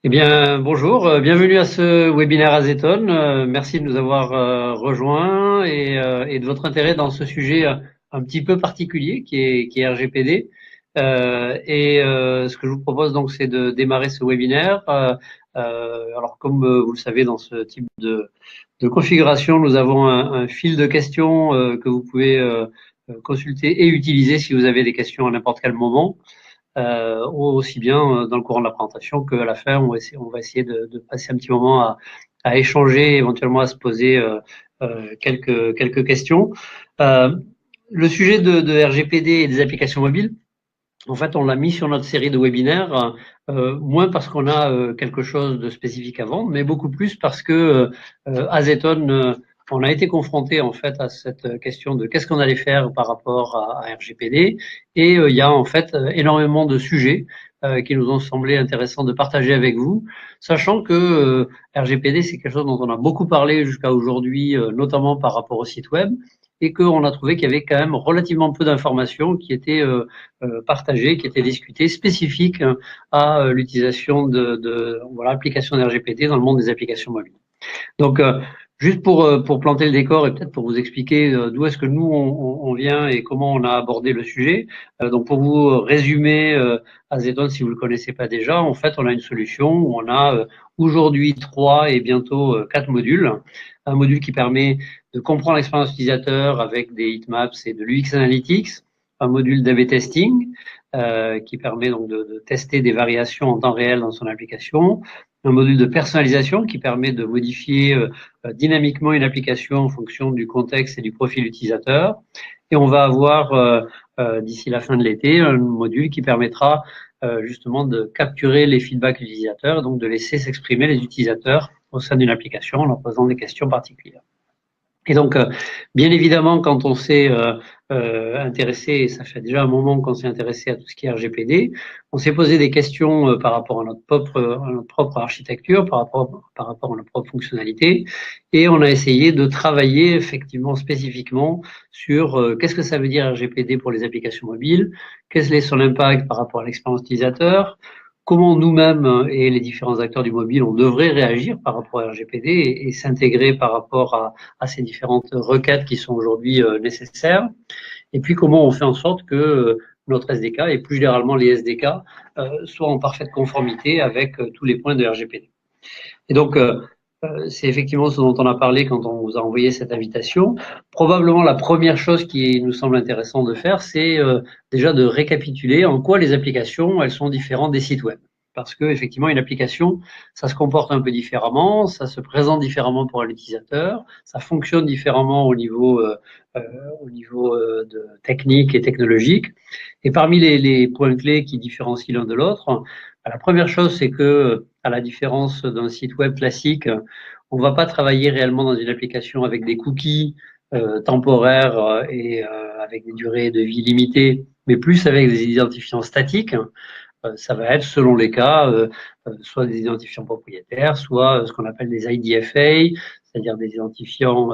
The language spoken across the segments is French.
Eh bien, bonjour, bienvenue à ce webinaire Azeton. Merci de nous avoir rejoints et de votre intérêt dans ce sujet un petit peu particulier qui est RGPD. Ce que je vous propose donc, c'est de démarrer ce webinaire. Alors, comme vous le savez, dans ce type de configuration, nous avons un fil de questions que vous pouvez consulter et utiliser si vous avez des questions à n'importe quel moment. Aussi bien dans le courant de la présentation qu'à la fin, on va essayer de passer un petit moment à échanger, éventuellement à se poser quelques questions. Le sujet de RGPD et des applications mobiles, en fait, on l'a mis sur notre série de webinaires, moins parce qu'on a quelque chose de spécifique à vendre, mais beaucoup plus parce que Azeton, on a été confronté en fait à cette question de qu'est-ce qu'on allait faire par rapport à RGPD, et il y a en fait énormément de sujets qui nous ont semblé intéressants de partager avec vous, sachant que RGPD c'est quelque chose dont on a beaucoup parlé jusqu'à aujourd'hui, notamment par rapport au site web, et qu'on a trouvé qu'il y avait quand même relativement peu d'informations qui étaient partagées, qui étaient discutées, spécifiques à l'utilisation de voilà, applications d'RGPD dans le monde des applications mobiles. Donc, juste pour planter le décor et peut-être pour vous expliquer d'où est-ce que nous on vient et comment on a abordé le sujet. Donc, pour vous résumer, Azeton, si vous le connaissez pas déjà, en fait, on a une solution où on a aujourd'hui 3 et bientôt 4 modules. Un module qui permet de comprendre l'expérience utilisateur avec des heatmaps et de l'UX Analytics. Un module d'A/B testing qui permet donc de tester des variations en temps réel dans son application. Un module de personnalisation qui permet de modifier dynamiquement une application en fonction du contexte et du profil utilisateur. Et on va avoir d'ici la fin de l'été un module qui permettra justement de capturer les feedbacks utilisateurs, donc de laisser s'exprimer les utilisateurs au sein d'une application en leur posant des questions particulières. Et donc, bien évidemment, quand on s'est intéressé, et ça fait déjà un moment qu'on s'est intéressé à tout ce qui est RGPD, on s'est posé des questions par rapport à notre propre architecture, par rapport à notre propre fonctionnalité, et on a essayé de travailler effectivement spécifiquement sur qu'est-ce que ça veut dire RGPD pour les applications mobiles, quel est son impact par rapport à l'expérience utilisateur, comment nous-mêmes et les différents acteurs du mobile, on devrait réagir par rapport à RGPD et s'intégrer par rapport à ces différentes requêtes qui sont aujourd'hui nécessaires. Et puis, comment on fait en sorte que notre SDK et plus généralement les SDK soient en parfaite conformité avec tous les points de RGPD. Et donc, c'est effectivement ce dont on a parlé quand on vous a envoyé cette invitation. Probablement la première chose qui nous semble intéressant de faire, c'est déjà de récapituler en quoi les applications, elles sont différentes des sites web. Parce que effectivement, une application, ça se comporte un peu différemment, ça se présente différemment pour l'utilisateur, ça fonctionne différemment au niveau de technique et technologique. Et parmi les points clés qui différencient l'un de l'autre, la première chose, c'est que, à la différence d'un site web classique, on ne va pas travailler réellement dans une application avec des cookies temporaires et avec des durées de vie limitées, mais plus avec des identifiants statiques. Ça va être, selon les cas, soit des identifiants propriétaires, soit ce qu'on appelle des IDFA, c'est-à-dire des identifiants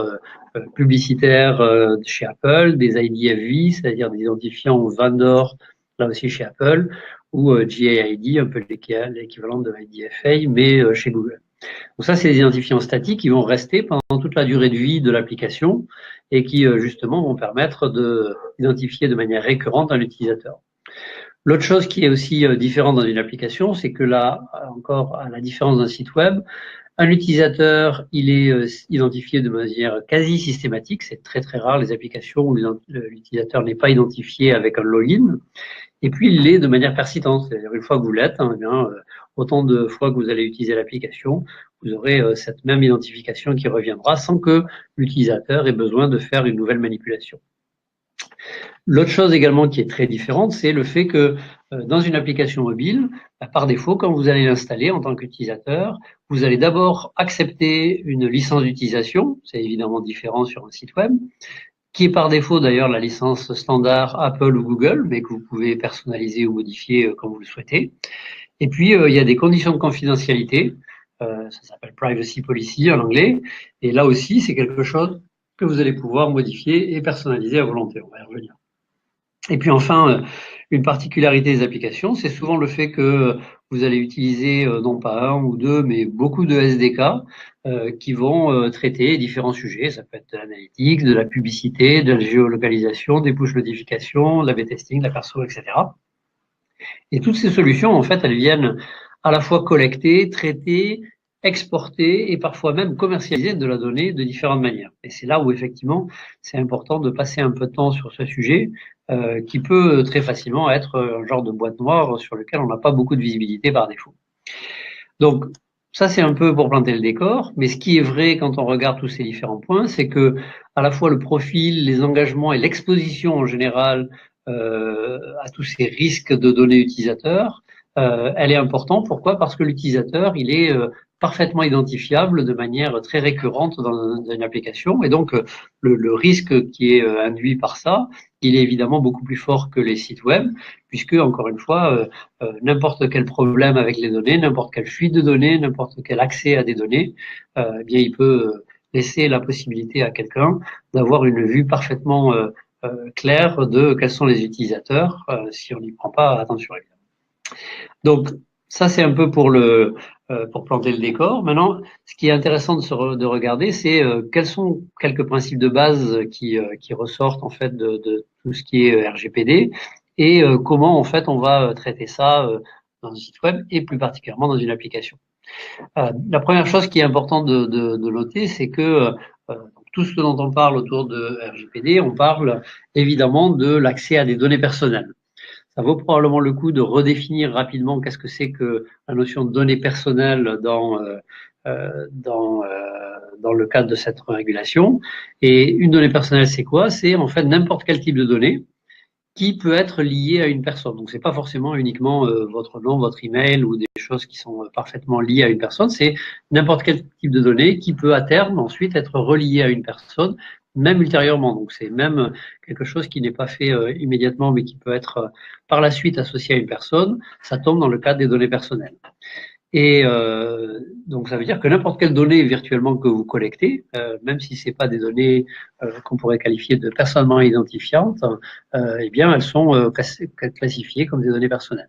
publicitaires chez Apple, des IDFV, c'est-à-dire des identifiants vendors, là aussi chez Apple, ou GAID, un peu l'équivalent de IDFA, mais chez Google. Donc ça, c'est des identifiants statiques qui vont rester pendant toute la durée de vie de l'application et qui, justement, vont permettre d'identifier de manière récurrente un utilisateur. L'autre chose qui est aussi différente dans une application, c'est que là, encore à la différence d'un site web, un utilisateur, il est identifié de manière quasi systématique. C'est très très rare les applications où l'utilisateur n'est pas identifié avec un login. Et puis, il l'est de manière persistante. C'est-à-dire, une fois que vous l'êtes, hein, autant de fois que vous allez utiliser l'application, vous aurez cette même identification qui reviendra sans que l'utilisateur ait besoin de faire une nouvelle manipulation. L'autre chose également qui est très différente, c'est le fait que dans une application mobile, par défaut, quand vous allez l'installer en tant qu'utilisateur, vous allez d'abord accepter une licence d'utilisation, c'est évidemment différent sur un site web, qui est par défaut d'ailleurs la licence standard Apple ou Google, mais que vous pouvez personnaliser ou modifier comme vous le souhaitez. Et puis, il y a des conditions de confidentialité, ça s'appelle Privacy Policy en anglais, et là aussi, c'est quelque chose que vous allez pouvoir modifier et personnaliser à volonté. On va y revenir. Et puis enfin, une particularité des applications, c'est souvent le fait que vous allez utiliser non pas un ou deux, mais beaucoup de SDK qui vont traiter différents sujets. Ça peut être de l'analytique, de la publicité, de la géolocalisation, des push notifications, de la B-testing, de la perso, etc. Et toutes ces solutions, en fait, elles viennent à la fois collecter, traiter, exporter et parfois même commercialiser de la donnée de différentes manières. Et c'est là où effectivement, c'est important de passer un peu de temps sur ce sujet qui peut très facilement être un genre de boîte noire sur lequel on n'a pas beaucoup de visibilité par défaut. Donc, ça, c'est un peu pour planter le décor, mais ce qui est vrai quand on regarde tous ces différents points, c'est que à la fois le profil, les engagements et l'exposition en général à tous ces risques de données utilisateurs, elle est importante. Pourquoi? Parce que l'utilisateur, il est parfaitement identifiable de manière très récurrente dans une application, et donc le risque qui est induit par ça, il est évidemment beaucoup plus fort que les sites web, puisque encore une fois, n'importe quel problème avec les données, n'importe quelle fuite de données, n'importe quel accès à des données, eh bien, il peut laisser la possibilité à quelqu'un d'avoir une vue parfaitement claire de quels sont les utilisateurs si on n'y prend pas attention. Donc, ça, c'est un peu pour planter le décor. Maintenant, ce qui est intéressant de regarder, c'est quels sont quelques principes de base qui ressortent en fait de tout ce qui est RGPD et comment en fait on va traiter ça dans un site web et plus particulièrement dans une application. La première chose qui est importante de noter, c'est que tout ce dont on parle autour de RGPD, on parle évidemment de l'accès à des données personnelles. Ça vaut probablement le coup de redéfinir rapidement qu'est-ce que c'est que la notion de données personnelles dans le cadre de cette régulation. Et une donnée personnelle, c'est quoi? C'est en fait n'importe quel type de données qui peut être lié à une personne. Donc, c'est pas forcément uniquement votre nom, votre email ou des choses qui sont parfaitement liées à une personne. C'est n'importe quel type de données qui peut à terme ensuite être relié à une personne, même ultérieurement. Donc, c'est même quelque chose qui n'est pas fait immédiatement, mais qui peut être par la suite associé à une personne. Ça tombe dans le cadre des données personnelles. Et donc, ça veut dire que n'importe quelle donnée virtuellement que vous collectez, même si c'est pas des données qu'on pourrait qualifier de personnellement identifiantes, eh bien, elles sont classifiées comme des données personnelles.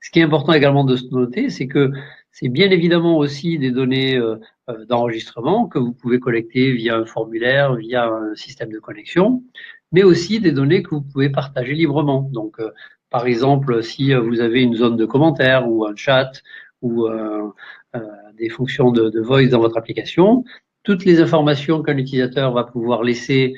Ce qui est important également de se noter, c'est que c'est bien évidemment aussi des données d'enregistrement que vous pouvez collecter via un formulaire, via un système de connexion, mais aussi des données que vous pouvez partager librement. Donc, par exemple, si vous avez une zone de commentaires ou un chat ou des fonctions de voice dans votre application, toutes les informations qu'un utilisateur va pouvoir laisser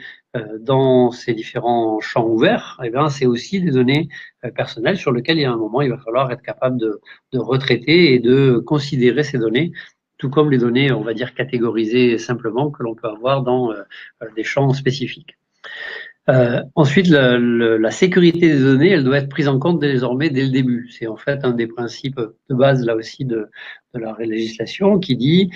dans ces différents champs ouverts, eh bien, c'est aussi des données personnelles sur lesquelles il y a un moment, il va falloir être capable de retraiter et de considérer ces données, tout comme les données, on va dire, catégorisées simplement que l'on peut avoir dans des champs spécifiques. Ensuite, la sécurité des données, elle doit être prise en compte désormais dès le début. C'est en fait un des principes de base là aussi de la législation qui dit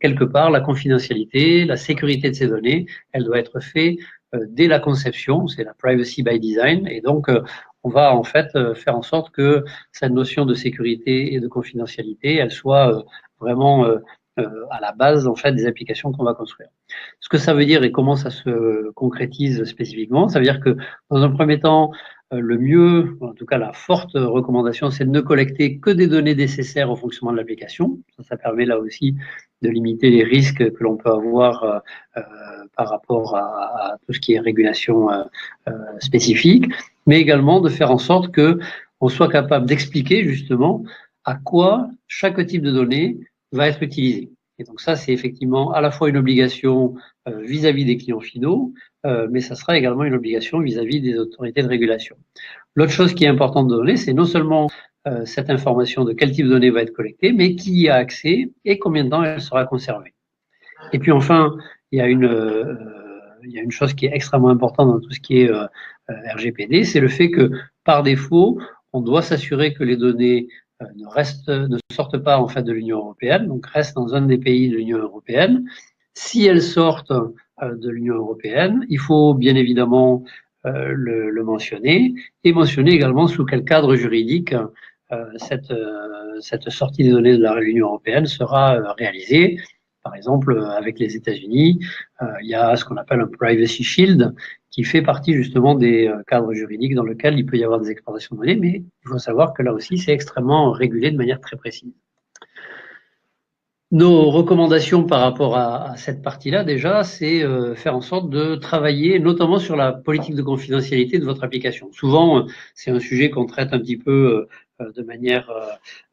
quelque part la confidentialité, la sécurité de ces données, elle doit être faite dès la conception. C'est la privacy by design, et donc on va en fait faire en sorte que cette notion de sécurité et de confidentialité, elle soit vraiment à la base en fait des applications qu'on va construire. Ce que ça veut dire et comment ça se concrétise spécifiquement, ça veut dire que dans un premier temps, le mieux, en tout cas la forte recommandation, c'est de ne collecter que des données nécessaires au fonctionnement de l'application. Ça permet là aussi de limiter les risques que l'on peut avoir par rapport à tout ce qui est régulation spécifique, mais également de faire en sorte que on soit capable d'expliquer justement à quoi chaque type de données va être utilisé. Et donc ça, c'est effectivement à la fois une obligation vis-à-vis des clients finaux, mais ça sera également une obligation vis-à-vis des autorités de régulation. L'autre chose qui est importante de donner, c'est non seulement cette information de quel type de données va être collectée, mais qui y a accès et combien de temps elle sera conservée. Et puis enfin, il y a une chose qui est extrêmement importante dans tout ce qui est RGPD, c'est le fait que par défaut, on doit s'assurer que les données ne sortent pas en fait de l'Union européenne, donc restent dans un des pays de l'Union européenne. Si elles sortent de l'Union européenne, il faut bien évidemment le mentionner et mentionner également sous quel cadre juridique cette sortie des données de l'Union européenne sera réalisée. Par exemple, avec les États-Unis, il y a ce qu'on appelle un Privacy Shield qui fait partie justement des cadres juridiques dans lesquels il peut y avoir des exportations de données, mais il faut savoir que là aussi, c'est extrêmement régulé de manière très précise. Nos recommandations par rapport à cette partie-là, déjà, c'est faire en sorte de travailler notamment sur la politique de confidentialité de votre application. Souvent, c'est un sujet qu'on traite un petit peu de manière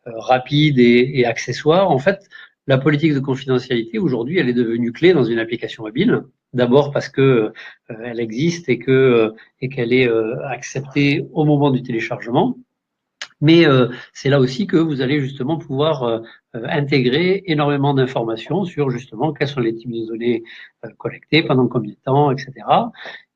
rapide et accessoire. En fait, la politique de confidentialité, aujourd'hui, elle est devenue clé dans une application mobile. D'abord parce que elle existe et qu'elle est acceptée au moment du téléchargement. Mais c'est là aussi que vous allez justement pouvoir intégrer énormément d'informations sur justement quels sont les types de données collectées, pendant combien de temps, etc.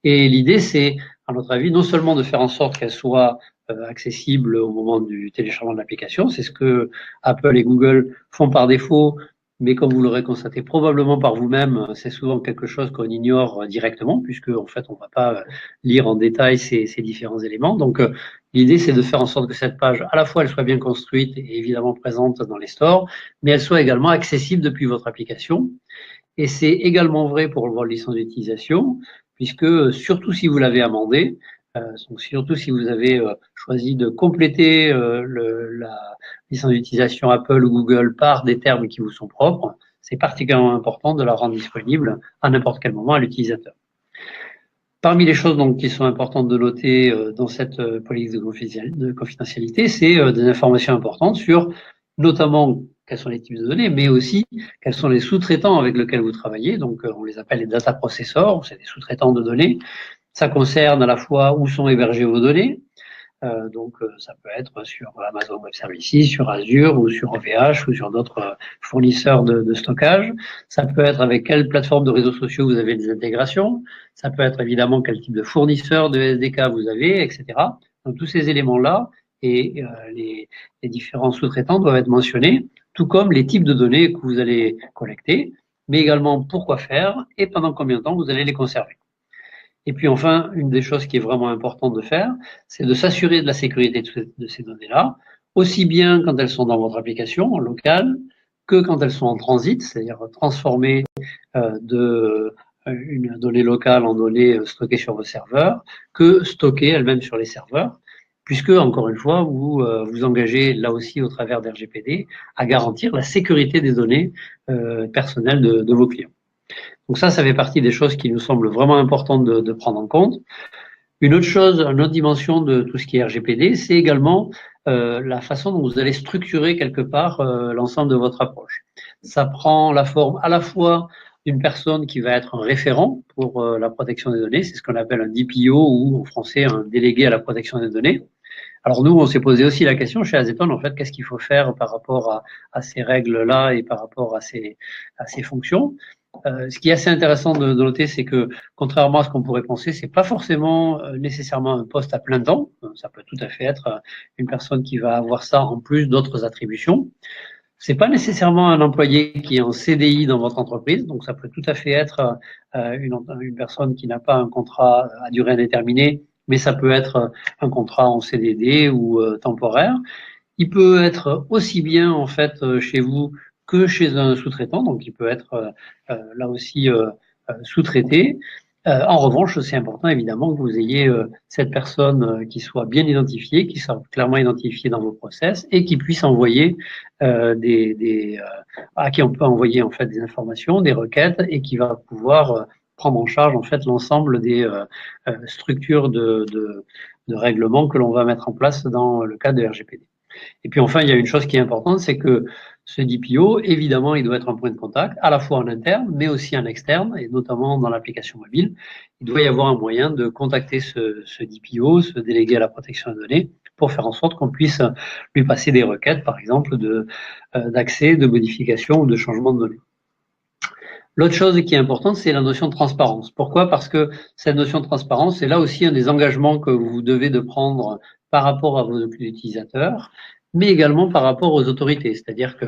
Et l'idée, c'est, à notre avis, non seulement de faire en sorte qu'elles soient accessibles au moment du téléchargement de l'application, c'est ce que Apple et Google font par défaut, mais comme vous l'aurez constaté probablement par vous-même, c'est souvent quelque chose qu'on ignore directement, puisque en fait, on ne va pas lire en détail ces différents éléments. Donc, l'idée, c'est de faire en sorte que cette page, à la fois, elle soit bien construite et évidemment présente dans les stores, mais elle soit également accessible depuis votre application. Et c'est également vrai pour votre licence d'utilisation, puisque surtout si vous l'avez amendé, donc surtout si vous avez choisi de compléter la licence d'utilisation Apple ou Google par des termes qui vous sont propres, c'est particulièrement important de la rendre disponible à n'importe quel moment à l'utilisateur. Parmi les choses donc, qui sont importantes de noter dans cette politique de confidentialité, c'est des informations importantes sur notamment quels sont les types de données, mais aussi quels sont les sous-traitants avec lesquels vous travaillez. Donc, on les appelle les data processors, c'est des sous-traitants de données. Ça concerne à la fois où sont hébergées vos données, ça peut être sur Amazon Web Services, sur Azure ou sur OVH ou sur d'autres fournisseurs de stockage. Ça peut être avec quelle plateforme de réseaux sociaux vous avez des intégrations. Ça peut être évidemment quel type de fournisseur de SDK vous avez, etc. Donc tous ces éléments-là et les différents sous-traitants doivent être mentionnés, tout comme les types de données que vous allez collecter, mais également pourquoi faire et pendant combien de temps vous allez les conserver. Et puis enfin, une des choses qui est vraiment importante de faire, c'est de s'assurer de la sécurité de ces données-là, aussi bien quand elles sont dans votre application en local que quand elles sont en transit, c'est-à-dire transformer une donnée locale en donnée stockée sur vos serveurs, que stockée elle-même sur les serveurs, puisque, encore une fois, vous vous engagez là aussi au travers d'RGPD à garantir la sécurité des données personnelles de vos clients. Donc ça fait partie des choses qui nous semblent vraiment importantes de prendre en compte. Une autre dimension de tout ce qui est RGPD, c'est également la façon dont vous allez structurer quelque part l'ensemble de votre approche. Ça prend la forme à la fois d'une personne qui va être un référent pour la protection des données, c'est ce qu'on appelle un DPO ou en français un délégué à la protection des données. Alors nous, on s'est posé aussi la question chez Azeton, en fait, qu'est-ce qu'il faut faire par rapport à ces règles-là et par rapport à ces fonctions. Ce qui est assez intéressant de noter, c'est que contrairement à ce qu'on pourrait penser, c'est pas forcément nécessairement un poste à plein temps. Ça peut tout à fait être une personne qui va avoir ça en plus d'autres attributions. C'est pas nécessairement un employé qui est en CDI dans votre entreprise, donc ça peut tout à fait être une personne qui n'a pas un contrat à durée indéterminée, mais ça peut être un contrat en CDD ou temporaire. Il peut être aussi bien en fait chez vous que chez un sous-traitant, donc il peut être là aussi sous-traité. En revanche, c'est important évidemment que vous ayez cette personne qui soit bien identifiée, qui soit clairement identifiée dans vos process et qui puisse envoyer à qui on peut envoyer en fait des informations, des requêtes et qui va pouvoir prendre en charge en fait l'ensemble des structures de règlement que l'on va mettre en place dans le cadre de RGPD. Et puis enfin, il y a une chose qui est importante, c'est que ce DPO, évidemment, il doit être un point de contact, à la fois en interne, mais aussi en externe, et notamment dans l'application mobile. Il doit y avoir un moyen de contacter ce DPO, ce délégué à la protection des données, pour faire en sorte qu'on puisse lui passer des requêtes, par exemple, d'accès, de modification ou de changement de données. L'autre chose qui est importante, c'est la notion de transparence. Pourquoi? Parce que cette notion de transparence, c'est là aussi un des engagements que vous devez de prendre par rapport à vos utilisateurs, mais également par rapport aux autorités. C'est-à-dire que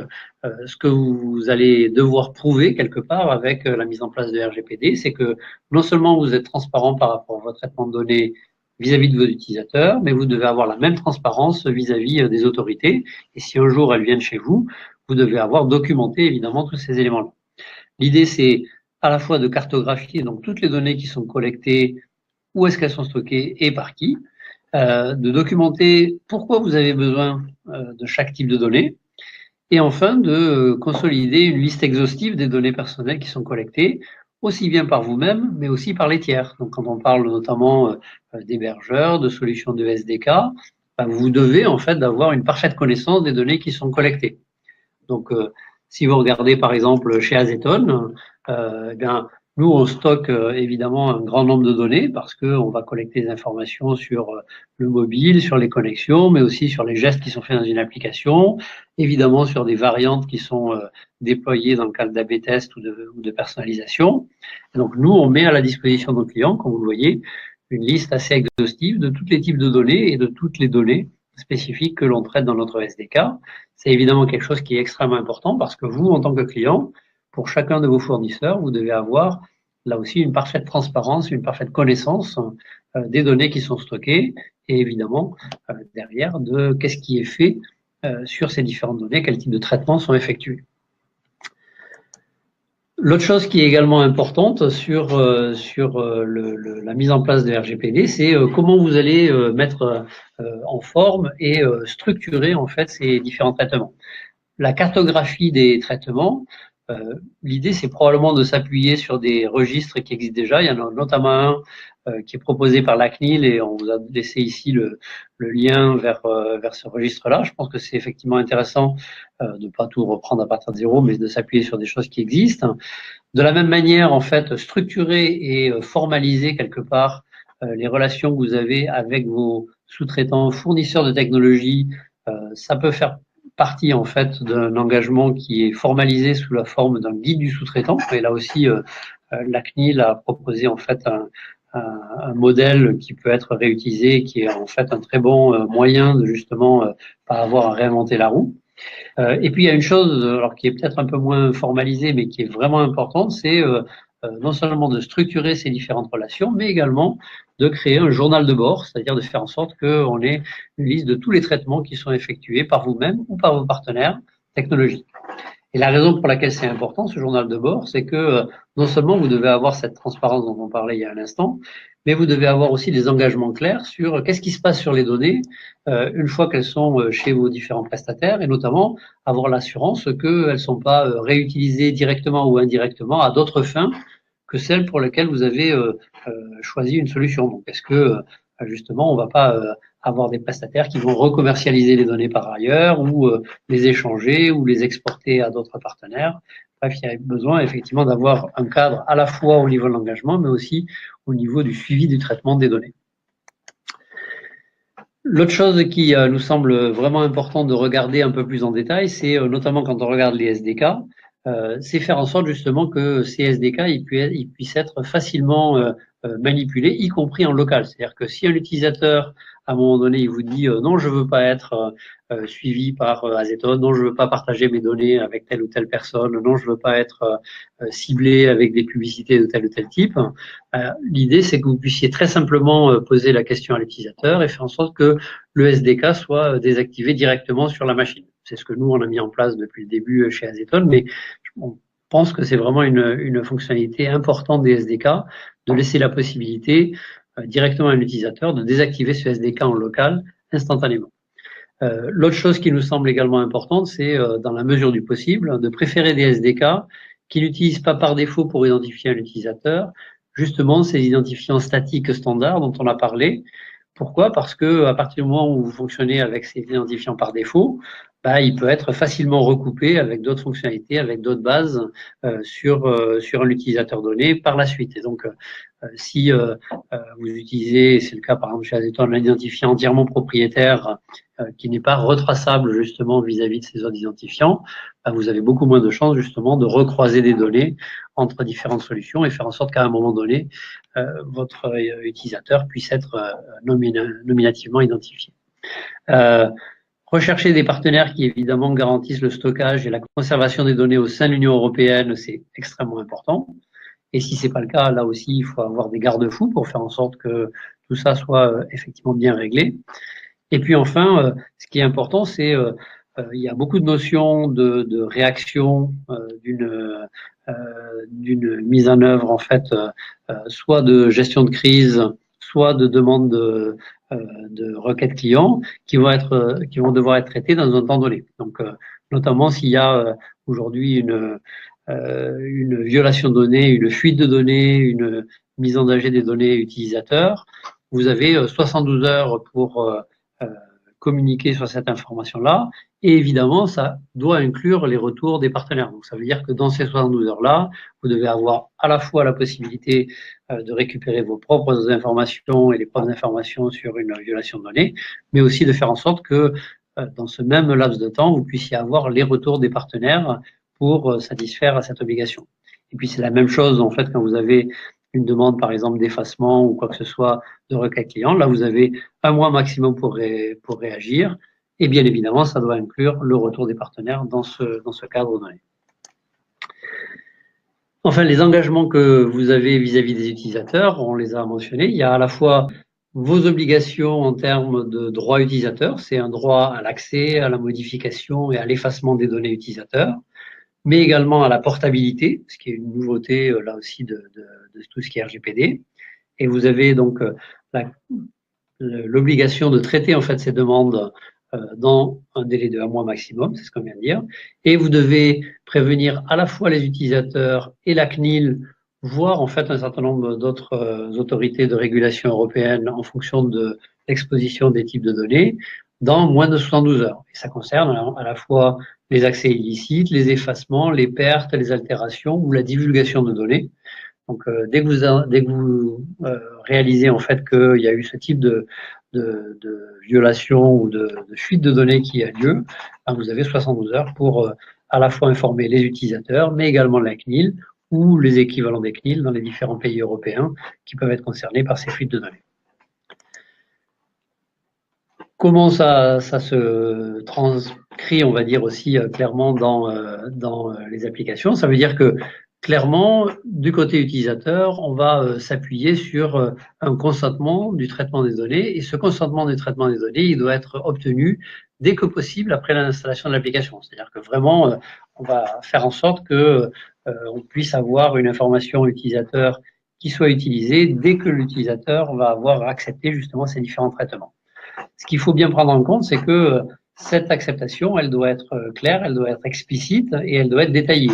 ce que vous allez devoir prouver quelque part avec la mise en place de RGPD, c'est que non seulement vous êtes transparent par rapport à votre traitement de données vis-à-vis de vos utilisateurs, mais vous devez avoir la même transparence vis-à-vis des autorités. Et si un jour elles viennent chez vous, vous devez avoir documenté évidemment tous ces éléments-là. L'idée, c'est à la fois de cartographier donc toutes les données qui sont collectées, où est-ce qu'elles sont stockées et par qui, de documenter pourquoi vous avez besoin de chaque type de données, et enfin de consolider une liste exhaustive des données personnelles qui sont collectées, aussi bien par vous-même, mais aussi par les tiers. Donc quand on parle notamment d'hébergeurs, de solutions de SDK, vous devez en fait d'avoir une parfaite connaissance des données qui sont collectées. Donc si vous regardez par exemple chez Azeton, eh bien, nous, on stocke évidemment un grand nombre de données parce qu'on va collecter des informations sur le mobile, sur les connexions, mais aussi sur les gestes qui sont faits dans une application, évidemment sur des variantes qui sont déployées dans le cadre d'A/B test ou de personnalisation. Et donc nous, on met à la disposition de nos clients, comme vous le voyez, une liste assez exhaustive de tous les types de données et de toutes les données spécifiques que l'on traite dans notre SDK. C'est évidemment quelque chose qui est extrêmement important parce que vous, en tant que client, pour chacun de vos fournisseurs, vous devez avoir là aussi une parfaite transparence, une parfaite connaissance des données qui sont stockées et évidemment derrière de qu'est-ce qui est fait sur ces différentes données, quel type de traitements sont effectués. L'autre chose qui est également importante sur la mise en place de RGPD, c'est comment vous allez mettre en forme et structurer en fait ces différents traitements. La cartographie des traitements, l'idée c'est probablement de s'appuyer sur des registres qui existent déjà. Il y en a notamment un qui est proposé par la CNIL et on vous a laissé ici le lien vers ce registre-là. Je pense que c'est effectivement intéressant de ne pas tout reprendre à partir de zéro, mais de s'appuyer sur des choses qui existent. De la même manière, en fait, structurer et formaliser quelque part les relations que vous avez avec vos sous-traitants, fournisseurs de technologies, ça peut faire partie en fait d'un engagement qui est formalisé sous la forme d'un guide du sous-traitant. Et là aussi, la CNIL a proposé en fait un modèle qui peut être réutilisé, qui est en fait un très bon moyen de justement pas avoir à réinventer la roue. Et puis il y a une chose, alors qui est peut-être un peu moins formalisée, mais qui est vraiment importante, c'est non seulement de structurer ces différentes relations, mais également de créer un journal de bord, c'est-à-dire de faire en sorte qu'on ait une liste de tous les traitements qui sont effectués par vous-même ou par vos partenaires technologiques. Et la raison pour laquelle c'est important, ce journal de bord, c'est que non seulement vous devez avoir cette transparence dont on parlait il y a un instant, mais vous devez avoir aussi des engagements clairs sur qu'est-ce qui se passe sur les données une fois qu'elles sont chez vos différents prestataires, et notamment avoir l'assurance qu'elles ne sont pas réutilisées directement ou indirectement à d'autres fins que celles pour lesquelles vous avez choisi une solution. Donc, est-ce que justement, on ne va pas avoir des prestataires qui vont recommercialiser les données par ailleurs ou les échanger ou les exporter à d'autres partenaires? Bref, il y a besoin effectivement d'avoir un cadre à la fois au niveau de l'engagement, mais aussi au niveau du suivi du traitement des données. L'autre chose qui nous semble vraiment important de regarder un peu plus en détail, c'est notamment quand on regarde les SDK, c'est faire en sorte justement que ces SDK ils puissent être facilement manipulés, y compris en local. C'est-à-dire que si un utilisateur, à un moment donné, il vous dit non, je veux pas être suivi par Azeton, non, je veux pas partager mes données avec telle ou telle personne, non, je veux pas être ciblé avec des publicités de tel ou tel type. L'idée, c'est que vous puissiez très simplement poser la question à l'utilisateur et faire en sorte que le SDK soit désactivé directement sur la machine. C'est ce que nous, on a mis en place depuis le début chez Azeton, mais on pense que c'est vraiment une fonctionnalité importante des SDK de laisser la possibilité directement à l'utilisateur de désactiver ce SDK en local instantanément. L'autre chose qui nous semble également importante, c'est dans la mesure du possible, de préférer des SDK qui n'utilisent pas par défaut pour identifier un utilisateur, justement ces identifiants statiques standards dont on a parlé. Pourquoi? Parce que à partir du moment où vous fonctionnez avec ces identifiants par défaut, il peut être facilement recoupé avec d'autres fonctionnalités, avec d'autres bases sur un utilisateur donné par la suite. Et donc, si vous utilisez, c'est le cas par exemple chez Azeton, un identifiant entièrement propriétaire qui n'est pas retraçable justement vis-à-vis de ces autres identifiants, vous avez beaucoup moins de chances justement de recroiser des données entre différentes solutions et faire en sorte qu'à un moment donné, votre utilisateur puisse être nominativement identifié. Rechercher des partenaires qui évidemment garantissent le stockage et la conservation des données au sein de l'Union européenne, c'est extrêmement important. Et si c'est pas le cas, là aussi, il faut avoir des garde-fous pour faire en sorte que tout ça soit effectivement bien réglé. Et puis enfin, ce qui est important, c'est il y a beaucoup de notions de réaction d'une mise en œuvre en fait soit de gestion de crise, soit de demande de requêtes clients qui vont devoir être traitées dans un temps donné. Donc notamment s'il y a aujourd'hui une violation de données, une fuite de données, une mise en danger des données utilisateurs, vous avez 72 heures pour communiquer sur cette information-là. Et évidemment, ça doit inclure les retours des partenaires. Donc, ça veut dire que dans ces 72 heures-là, vous devez avoir à la fois la possibilité de récupérer vos propres informations et les propres informations sur une violation de données, mais aussi de faire en sorte que dans ce même laps de temps, vous puissiez avoir les retours des partenaires pour satisfaire à cette obligation. Et puis, c'est la même chose, en fait, quand vous avez une demande, par exemple, d'effacement ou quoi que ce soit de requête client. Là, vous avez un mois maximum pour réagir. Et bien évidemment, ça doit inclure le retour des partenaires dans ce cadre donné. Enfin, les engagements que vous avez vis-à-vis des utilisateurs, on les a mentionnés. Il y a à la fois vos obligations en termes de droit utilisateur, c'est un droit à l'accès, à la modification et à l'effacement des données utilisateurs, mais également à la portabilité, ce qui est une nouveauté là aussi de tout ce qui est RGPD. Et vous avez donc l'obligation de traiter en fait ces demandes dans un délai de 1 mois maximum, c'est ce qu'on vient de dire, et vous devez prévenir à la fois les utilisateurs et la CNIL, voire en fait un certain nombre d'autres autorités de régulation européennes en fonction de l'exposition des types de données, dans moins de 72 heures. Et ça concerne à la fois les accès illicites, les effacements, les pertes, les altérations ou la divulgation de données. Donc, dès que vous réalisez en fait qu'il y a eu ce type de violation ou de fuite de données qui a lieu, ben, vous avez 72 heures pour à la fois informer les utilisateurs, mais également la CNIL ou les équivalents des CNIL dans les différents pays européens qui peuvent être concernés par ces fuites de données. Comment ça se transcrit, on va dire aussi clairement dans les applications? Ça veut dire que clairement, du côté utilisateur, on va s'appuyer sur un consentement du traitement des données, et ce consentement du traitement des données, il doit être obtenu dès que possible après l'installation de l'application. C'est-à-dire que vraiment, on va faire en sorte que on puisse avoir une information utilisateur qui soit utilisée dès que l'utilisateur va avoir accepté justement ces différents traitements. Ce qu'il faut bien prendre en compte, c'est que cette acceptation, elle doit être claire, elle doit être explicite et elle doit être détaillée.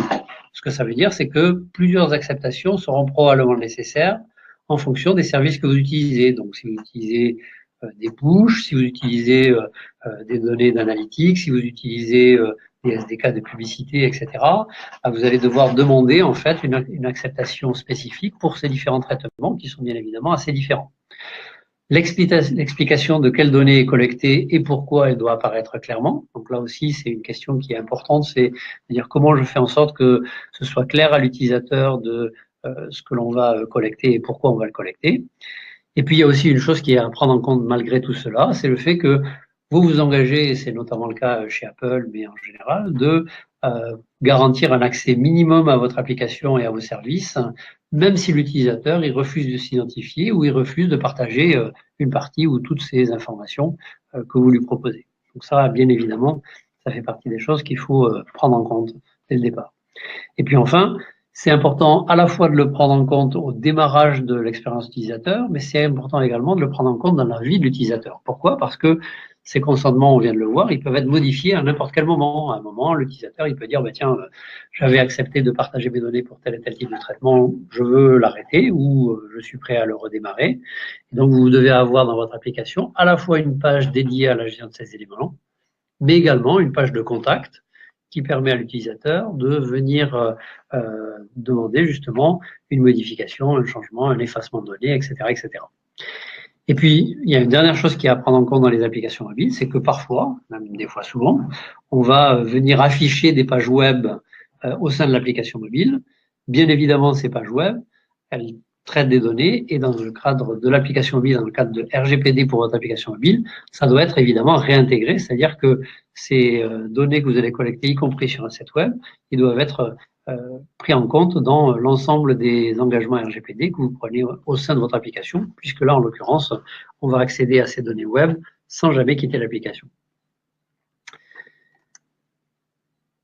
Ce que ça veut dire, c'est que plusieurs acceptations seront probablement nécessaires en fonction des services que vous utilisez. Donc, si vous utilisez des push, si vous utilisez des données d'analytics, si vous utilisez des SDK de publicité, etc., vous allez devoir demander en fait une acceptation spécifique pour ces différents traitements qui sont bien évidemment assez différents. L'explication de quelle donnée est collectée et pourquoi elle doit apparaître clairement. Donc là aussi, c'est une question qui est importante, c'est de dire comment je fais en sorte que ce soit clair à l'utilisateur de ce que l'on va collecter et pourquoi on va le collecter. Et puis, il y a aussi une chose qui est à prendre en compte malgré tout cela, c'est le fait que vous vous engagez, et c'est notamment le cas chez Apple, mais en général, de garantir un accès minimum à votre application et à vos services, même si l'utilisateur il refuse de s'identifier ou il refuse de partager une partie ou toutes ces informations que vous lui proposez. Donc ça, bien évidemment, ça fait partie des choses qu'il faut prendre en compte dès le départ. Et puis enfin, c'est important à la fois de le prendre en compte au démarrage de l'expérience utilisateur, mais c'est important également de le prendre en compte dans la vie de l'utilisateur. Pourquoi? Parce que ces consentements, on vient de le voir, ils peuvent être modifiés à n'importe quel moment. À un moment, l'utilisateur, il peut dire, bah, tiens, j'avais accepté de partager mes données pour tel et tel type de traitement, je veux l'arrêter ou je suis prêt à le redémarrer. Et donc, vous devez avoir dans votre application à la fois une page dédiée à la gestion de ces éléments, mais également une page de contact qui permet à l'utilisateur de venir demander justement une modification, un changement, un effacement de données, etc., etc. Et puis, il y a une dernière chose qui est à prendre en compte dans les applications mobiles, c'est que parfois, même des fois souvent, on va venir afficher des pages web au sein de l'application mobile. Bien évidemment, ces pages web, elles traitent des données et dans le cadre de l'application mobile, dans le cadre de RGPD pour votre application mobile, ça doit être évidemment réintégré, c'est-à-dire que ces données que vous allez collecter, y compris sur un site web, ils doivent être pris en compte dans l'ensemble des engagements RGPD que vous prenez au sein de votre application, puisque là, en l'occurrence, on va accéder à ces données web sans jamais quitter l'application.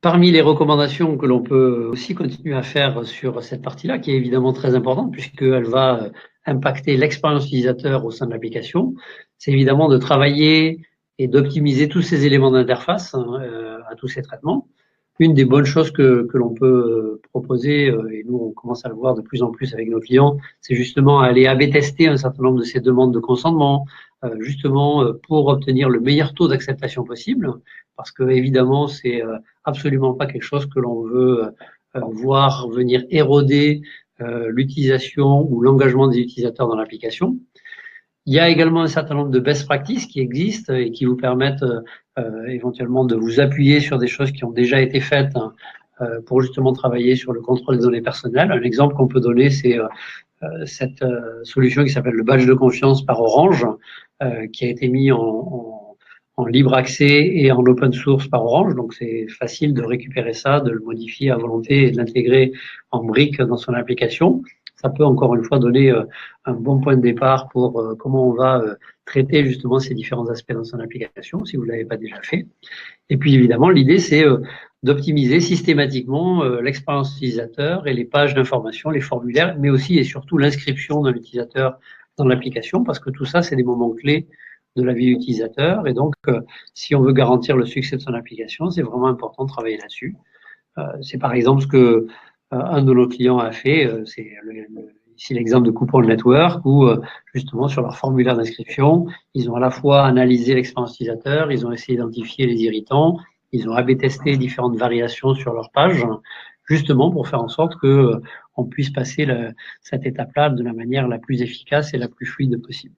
Parmi les recommandations que l'on peut aussi continuer à faire sur cette partie-là, qui est évidemment très importante puisqu'elle va impacter l'expérience utilisateur au sein de l'application, c'est évidemment de travailler et d'optimiser tous ces éléments d'interface à tous ces traitements. Une des bonnes choses que l'on peut proposer, et nous on commence à le voir de plus en plus avec nos clients, c'est justement aller A/B tester un certain nombre de ces demandes de consentement, justement pour obtenir le meilleur taux d'acceptation possible, parce que évidemment c'est absolument pas quelque chose que l'on veut voir venir éroder l'utilisation ou l'engagement des utilisateurs dans l'application. Il y a également un certain nombre de best practices qui existent et qui vous permettent éventuellement de vous appuyer sur des choses qui ont déjà été faites pour justement travailler sur le contrôle des données personnelles. Un exemple qu'on peut donner, c'est cette solution qui s'appelle le badge de confiance par Orange, qui a été mis en libre accès et en open source par Orange. Donc, c'est facile de récupérer ça, de le modifier à volonté et de l'intégrer en brique dans son application. Ça peut encore une fois donner un bon point de départ pour comment on va traiter justement ces différents aspects dans son application, si vous ne l'avez pas déjà fait. Et puis évidemment, l'idée, c'est d'optimiser systématiquement l'expérience utilisateur et les pages d'information, les formulaires, mais aussi et surtout l'inscription de l'utilisateur dans l'application, parce que tout ça, c'est des moments clés de la vie utilisateur. Et donc, si on veut garantir le succès de son application, c'est vraiment important de travailler là-dessus. C'est par exemple ce que un de nos clients a fait, c'est ici l'exemple de Coupon Network, où justement sur leur formulaire d'inscription, ils ont à la fois analysé l'expérience utilisateur, ils ont essayé d'identifier les irritants, ils ont A/B testé différentes variations sur leur page, justement pour faire en sorte que on puisse passer cette étape-là de la manière la plus efficace et la plus fluide possible.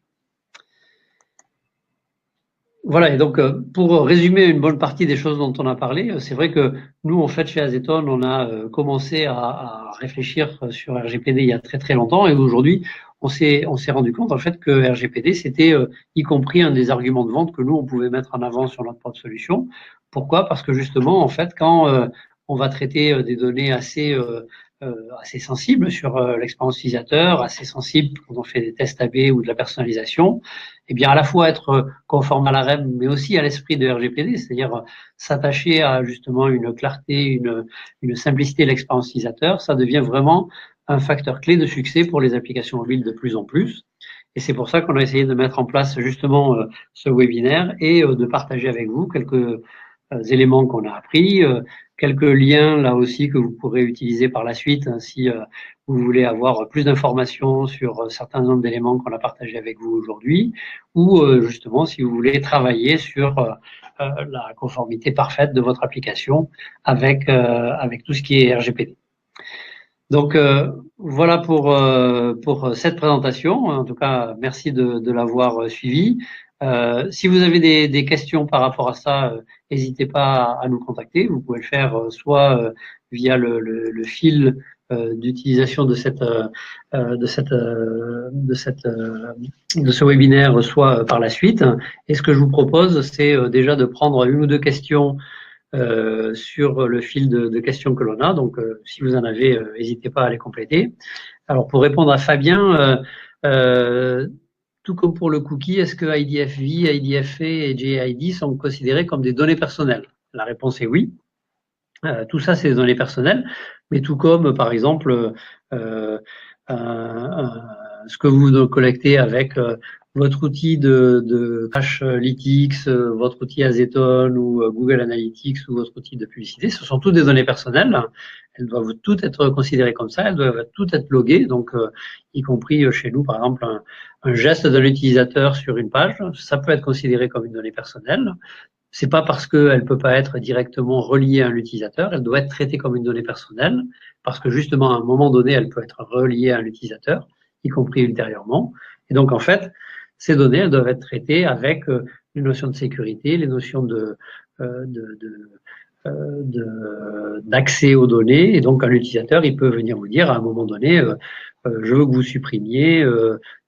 Voilà, et donc pour résumer une bonne partie des choses dont on a parlé, c'est vrai que nous, en fait, chez Azeton, on a commencé à réfléchir sur RGPD il y a très très longtemps, et aujourd'hui, on s'est rendu compte en fait que RGPD, c'était y compris un des arguments de vente que nous, on pouvait mettre en avant sur notre propre solution. Pourquoi? Parce que justement, en fait, quand on va traiter des données assez sensibles sur l'expérience utilisateur, assez sensibles quand on fait des tests AB ou de la personnalisation, eh bien à la fois être conforme à la REM, mais aussi à l'esprit de RGPD, c'est-à-dire s'attacher à justement une clarté, une simplicité de l'expérience utilisateur, ça devient vraiment un facteur clé de succès pour les applications mobiles de plus en plus. Et c'est pour ça qu'on a essayé de mettre en place justement ce webinaire et de partager avec vous quelques éléments qu'on a appris, quelques liens là aussi que vous pourrez utiliser par la suite hein, si vous voulez avoir plus d'informations sur certains nombres d'éléments qu'on a partagés avec vous aujourd'hui, ou justement si vous voulez travailler sur la conformité parfaite de votre application avec tout ce qui est RGPD. Donc voilà pour cette présentation. En tout cas, merci de l'avoir suivi. Si vous avez des questions par rapport à ça, n'hésitez pas à nous contacter. Vous pouvez le faire soit via le fil d'utilisation de ce webinaire, soit par la suite. Et ce que je vous propose, c'est déjà de prendre une ou deux questions sur le fil de questions que l'on a. Donc, si vous en avez, n'hésitez pas à les compléter. Alors, pour répondre à Fabien, tout comme pour le cookie, est-ce que IDFV, IDFA et JID sont considérés comme des données personnelles? La réponse est oui. Tout ça, c'est des données personnelles, mais tout comme, par exemple, ce que vous collectez avec votre outil de Crashlytics, votre outil Azeton ou Google Analytics ou votre outil de publicité, ce sont toutes des données personnelles. Elles doivent toutes être considérées comme ça, elles doivent toutes être loguées, donc y compris chez nous, par exemple, un geste d'un utilisateur sur une page, ça peut être considéré comme une donnée personnelle. C'est pas parce qu'elle peut pas être directement reliée à un utilisateur, elle doit être traitée comme une donnée personnelle, parce que justement, à un moment donné, elle peut être reliée à un utilisateur, y compris ultérieurement. Et donc, en fait, ces données, elles doivent être traitées avec les notions de sécurité, les notions d'accès aux données. Et donc, un utilisateur, il peut venir vous dire à un moment donné, je veux que vous supprimiez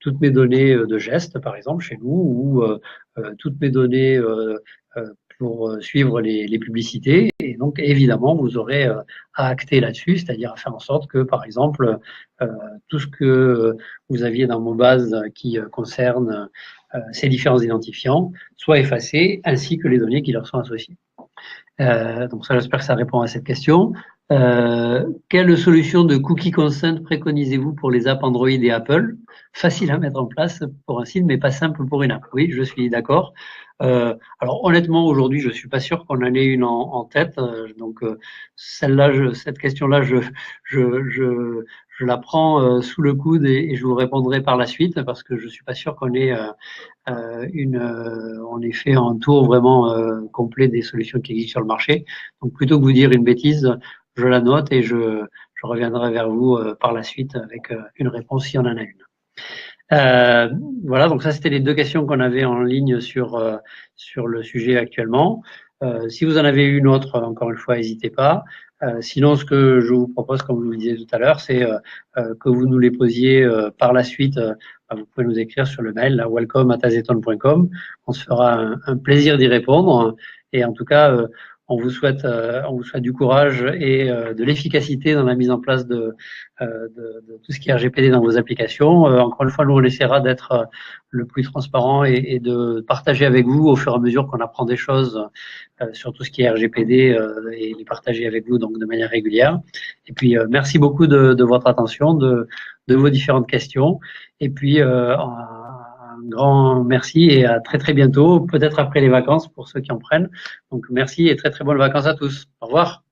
toutes mes données de gestes, par exemple, chez nous, ou toutes mes données pour suivre les publicités. Et donc, évidemment, vous aurez à acter là-dessus, c'est-à-dire à faire en sorte que, par exemple, tout ce que vous aviez dans vos bases qui concerne ces différents identifiants soit effacé, ainsi que les données qui leur sont associées. Donc ça, j'espère que ça répond à cette question. Quelle solution de cookie consent préconisez-vous pour les apps Android et Apple? Facile à mettre en place pour un site, mais pas simple pour une app. Oui, je suis d'accord. Alors honnêtement, aujourd'hui, je suis pas sûr qu'on en ait une en tête. Donc celle-là, cette question-là, je la prends sous le coude et je vous répondrai par la suite parce que je suis pas sûr qu'on ait on ait fait un tour vraiment complet des solutions qui existent sur le marché. Donc plutôt que vous dire une bêtise, je la note et je reviendrai vers vous par la suite avec une réponse si on en a une. Voilà, donc ça c'était les deux questions qu'on avait en ligne sur le sujet actuellement. Si vous en avez une autre, encore une fois, n'hésitez pas. Sinon, ce que je vous propose, comme je vous le disais tout à l'heure, c'est que vous nous les posiez par la suite. Vous pouvez nous écrire sur le mail welcome@azeton.com. On se fera un plaisir d'y répondre. Et en tout cas, on vous souhaite du courage et de l'efficacité dans la mise en place de tout ce qui est RGPD dans vos applications. Encore une fois, nous on essaiera d'être le plus transparent et de partager avec vous au fur et à mesure qu'on apprend des choses sur tout ce qui est RGPD et les partager avec vous donc de manière régulière. Et puis merci beaucoup de votre attention, de vos différentes questions. Et puis un grand merci et à très très bientôt, peut-être après les vacances pour ceux qui en prennent. Donc merci et très très bonnes vacances à tous. Au revoir.